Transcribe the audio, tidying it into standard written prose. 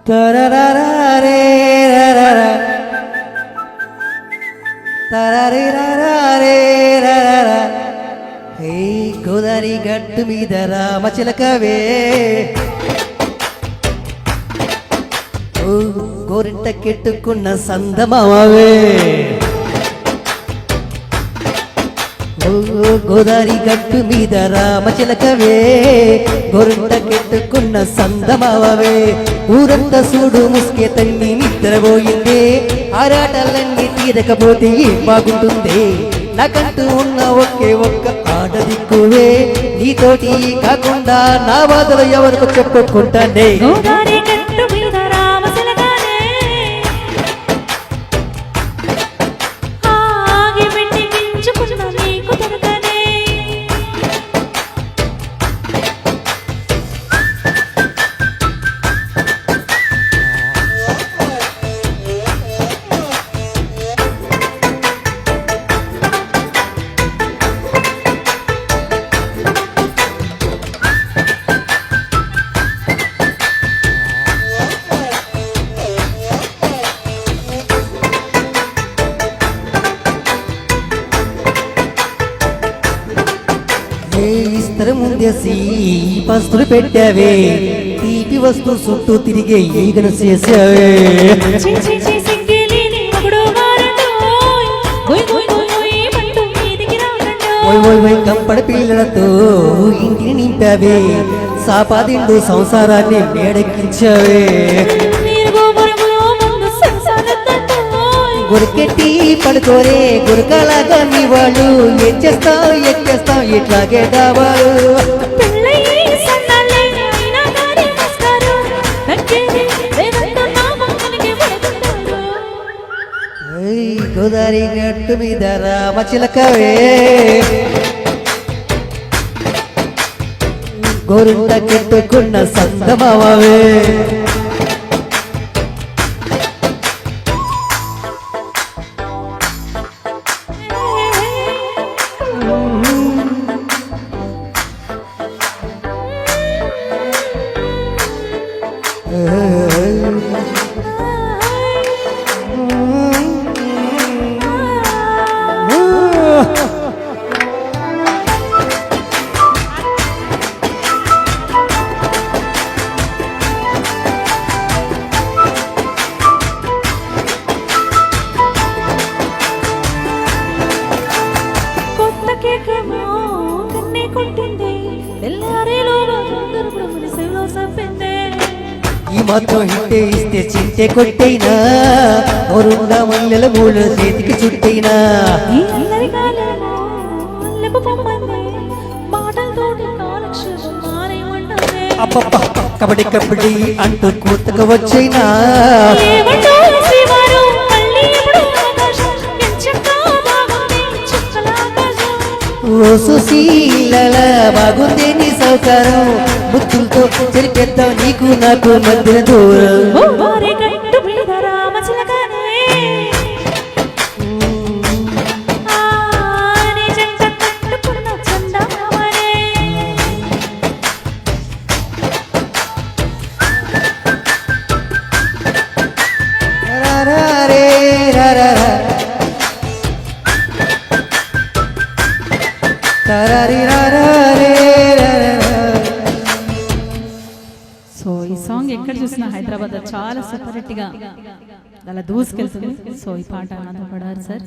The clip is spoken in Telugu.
తరరరే రరర తరరే రరరే రరర హే గోదారి గట్టు మీద రామచిలకవే గోరింట కెట్టుకున్న సందమావే గోదారి గట్టు మీద రామచిలకవే గోరింట కెట్టుకున్న సందమావే ఊరంతా చూడు ముసుకే తల్లి నిద్రపోయిందే ఆరాటలన్నీ తీరకపోతే ఏం బాగుంటుంది నాకంటూ ఉన్న ఒకే ఒక్క ఆడదిక్కువే నీతోటి కాకుండా నా బాధలు ఎవరికి చెప్పుకుంటానే ముందేసి పస్తులు పెట్టావే తీపి వస్తూ చుట్టూ తిరిగే ఈగను చేసావే కంపడ పిల్లలతో ఇంటిని నింపావే సాపాదిండు సంసారాన్ని మేడెక్కించావే గురికెట్టి పడుకోరే గురకలాగా నీ వాళ్ళు ఎచ్చేస్తావు ఇట్లాగే డాబాలు గోదారి గట్టు మీద రామచిలకవే గోరింట కెట్టుకున్న సందమావే ఈ మాత్రం హిట్టే ఇస్తే చింటే కొట్టైనా నోరుండా మల్లెల మూడు చేతికి చుట్టైనా కబడ్డీ కబడ్డీ అంటూ కూతకు వచ్చైనా ఓ సుశీల బాగుందే నీ సౌకర్యం బుద్ధులతో చెరిపేద్దాం నీకు నాకు మధ్య దూరం సో ఈ సాంగ్ ఎక్కడ చూసినా హైదరాబాద్ చాలా సపరేట్ గా అలా దూసుకెళ్తుంది. సో ఈ పాట నాతో పడారు సార్.